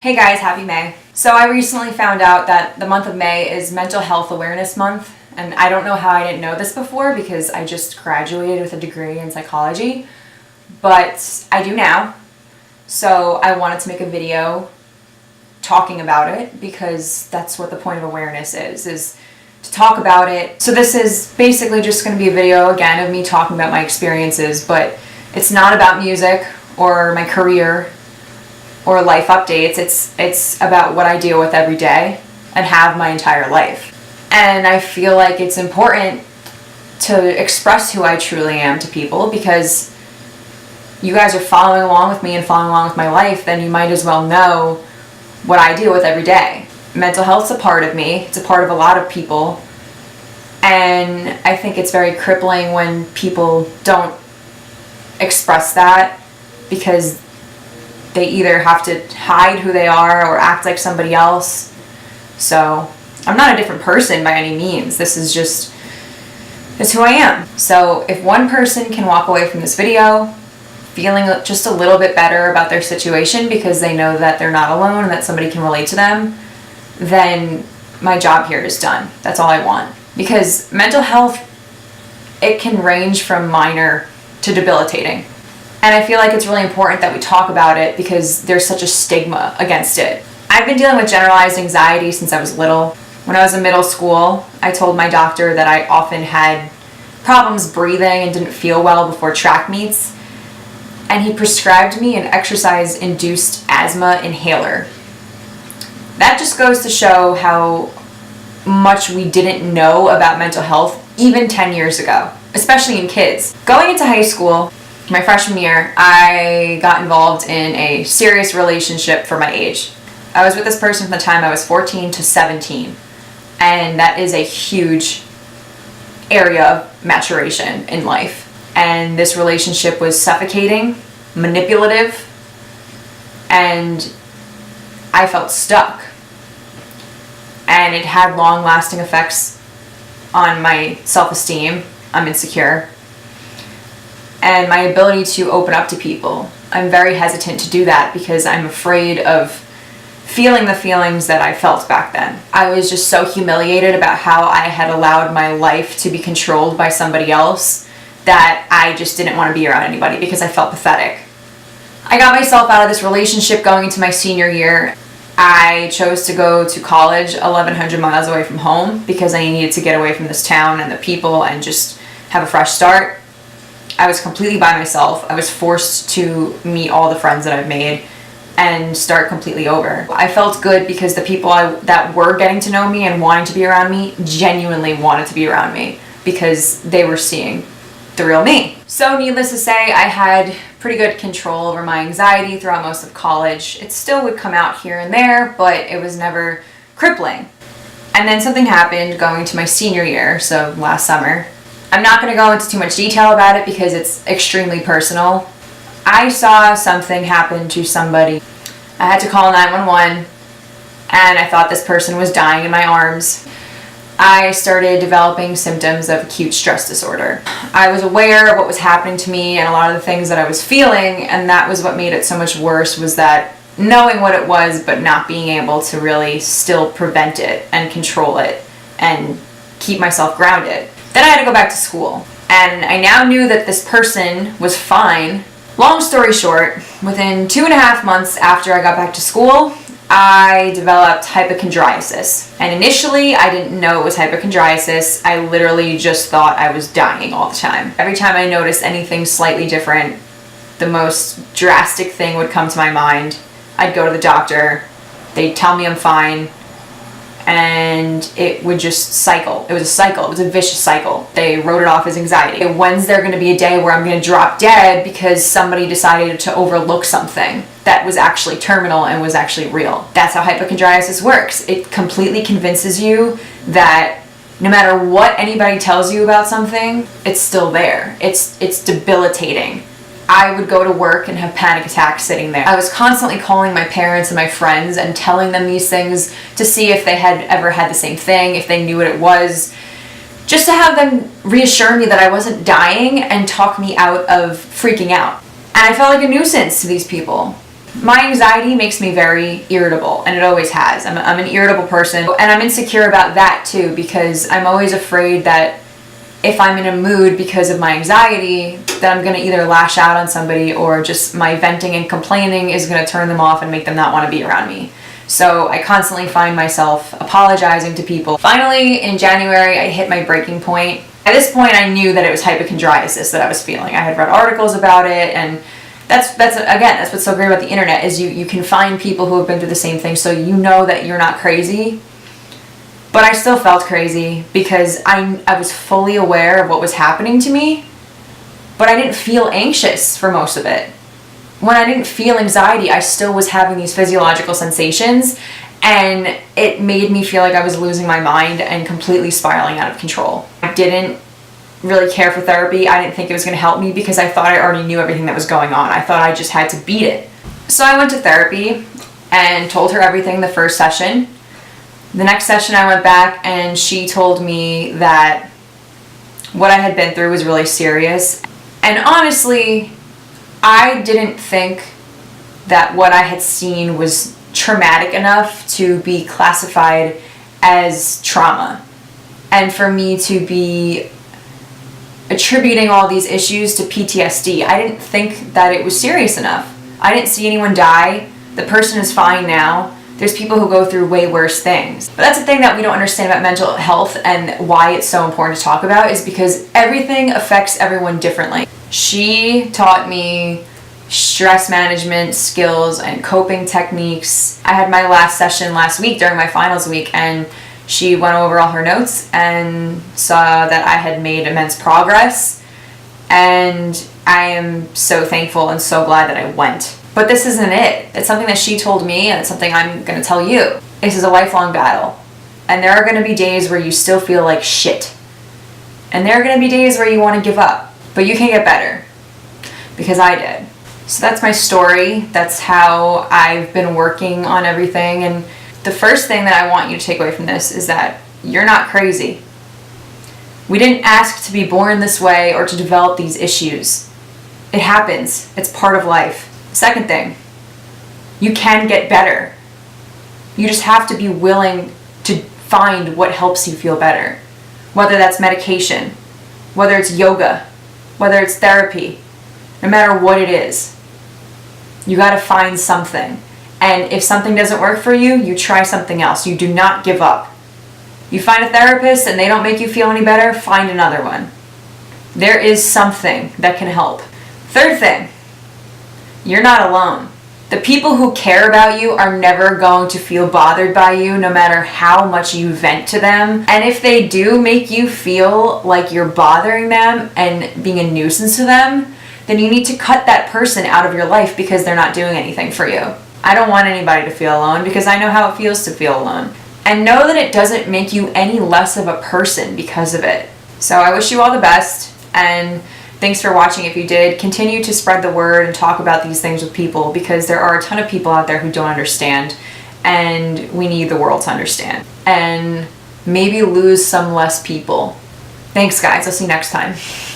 Hey guys, happy May. So I recently found out that the month of May is Mental Health Awareness Month, and I don't know how I didn't know this before because I just graduated with a degree in psychology, but I do now. So I wanted to make a video talking about it because that's what the point of awareness is to talk about it. So this is basically just going to be a video again of me talking about my experiences, but it's not about music or my career or life updates. It's about what I deal with every day and have my entire life. And I feel like it's important to express who I truly am to people because you guys are following along with me and following along with my life, then you might as well know what I deal with every day. Mental health's a part of me. It's a part of a lot of people. And I think it's very crippling when people don't express that because they either have to hide who they are or act like somebody else. So I'm not a different person by any means. It's who I am. So if one person can walk away from this video feeling just a little bit better about their situation because they know that they're not alone and that somebody can relate to them, then my job here is done. That's all I want. Because mental health, it can range from minor to debilitating. And I feel like it's really important that we talk about it because there's such a stigma against it. I've been dealing with generalized anxiety since I was little. When I was in middle school, I told my doctor that I often had problems breathing and didn't feel well before track meets. And he prescribed me an exercise-induced asthma inhaler. That just goes to show how much we didn't know about mental health even 10 years ago, especially in kids. Going into high school, my freshman year, I got involved in a serious relationship for my age. I was with this person from the time I was 14 to 17, and that is a huge area of maturation in life. And this relationship was suffocating, manipulative, and I felt stuck. And it had long-lasting effects on my self-esteem. I'm insecure. And my ability to open up to people. I'm very hesitant to do that because I'm afraid of feeling the feelings that I felt back then. I was just so humiliated about how I had allowed my life to be controlled by somebody else that I just didn't want to be around anybody because I felt pathetic. I got myself out of this relationship going into my senior year. I chose to go to college 1,100 miles away from home because I needed to get away from this town and the people and just have a fresh start. I was completely by myself. I was forced to meet all the friends that I've made and start completely over. I felt good because the people that were getting to know me and wanting to be around me genuinely wanted to be around me because they were seeing the real me. So needless to say, I had pretty good control over my anxiety throughout most of college. It still would come out here and there, but it was never crippling. And then something happened going to my senior year, so last summer. I'm not going to go into too much detail about it because it's extremely personal. I saw something happen to somebody. I had to call 911 and I thought this person was dying in my arms. I started developing symptoms of acute stress disorder. I was aware of what was happening to me and a lot of the things that I was feeling, and that was what made it so much worse, was that knowing what it was but not being able to really still prevent it and control it and keep myself grounded. Then I had to go back to school, and I now knew that this person was fine. Long story short, within 2.5 months after I got back to school, I developed hypochondriasis. And initially, I didn't know it was hypochondriasis. I literally just thought I was dying all the time. Every time I noticed anything slightly different, the most drastic thing would come to my mind. I'd go to the doctor, they'd tell me I'm fine, and it would just cycle. It was a cycle. It was a vicious cycle. They wrote it off as anxiety. When's there going to be a day where I'm going to drop dead because somebody decided to overlook something that was actually terminal and was actually real? That's how hypochondriasis works. It completely convinces you that no matter what anybody tells you about something, it's still there. It's debilitating. I would go to work and have panic attacks sitting there. I was constantly calling my parents and my friends and telling them these things to see if they had ever had the same thing, if they knew what it was, just to have them reassure me that I wasn't dying and talk me out of freaking out. And I felt like a nuisance to these people. My anxiety makes me very irritable, and it always has. I'm an irritable person, and I'm insecure about that too, because I'm always afraid that if I'm in a mood because of my anxiety, that I'm going to either lash out on somebody, or just my venting and complaining is going to turn them off and make them not want to be around me. So I constantly find myself apologizing to people. Finally, in January, I hit my breaking point. At this point, I knew that it was hypochondriasis that I was feeling. I had read articles about it, and that's what's so great about the internet, is you can find people who have been through the same thing, so you know that you're not crazy. But I still felt crazy because I was fully aware of what was happening to me, but I didn't feel anxious for most of it. When I didn't feel anxiety, I still was having these physiological sensations, and it made me feel like I was losing my mind and completely spiraling out of control. I didn't really care for therapy. I didn't think it was going to help me because I thought I already knew everything that was going on. I thought I just had to beat it. So I went to therapy and told her everything the first session. The next session I went back and she told me that what I had been through was really serious. And honestly, I didn't think that what I had seen was traumatic enough to be classified as trauma, and for me to be attributing all these issues to PTSD. I didn't think that it was serious enough. I didn't see anyone die. The person is fine now. There's people who go through way worse things. But that's the thing that we don't understand about mental health, and why it's so important to talk about, is because everything affects everyone differently. She taught me stress management skills and coping techniques. I had my last session last week during my finals week, and she went over all her notes and saw that I had made immense progress, and I am so thankful and so glad that I went. But this isn't it. It's something that she told me, and it's something I'm going to tell you. This is a lifelong battle, and there are going to be days where you still feel like shit, and there are going to be days where you want to give up, but you can get better, because I did. So that's my story. That's how I've been working on everything. And the first thing that I want you to take away from this is that you're not crazy. We didn't ask to be born this way or to develop these issues. It happens. It's part of life. Second thing, you can get better. You just have to be willing to find what helps you feel better. Whether that's medication, whether it's yoga, whether it's therapy, no matter what it is. You got to find something. And if something doesn't work for you, you try something else. You do not give up. You find a therapist and they don't make you feel any better, find another one. There is something that can help. Third thing, you're not alone. The people who care about you are never going to feel bothered by you, no matter how much you vent to them. And if they do make you feel like you're bothering them and being a nuisance to them, then you need to cut that person out of your life, because they're not doing anything for you. I don't want anybody to feel alone, because I know how it feels to feel alone. And know that it doesn't make you any less of a person because of it. So I wish you all the best, and thanks for watching. If you did, continue to spread the word and talk about these things with people, because there are a ton of people out there who don't understand, and we need the world to understand. And maybe lose some less people. Thanks guys, I'll see you next time.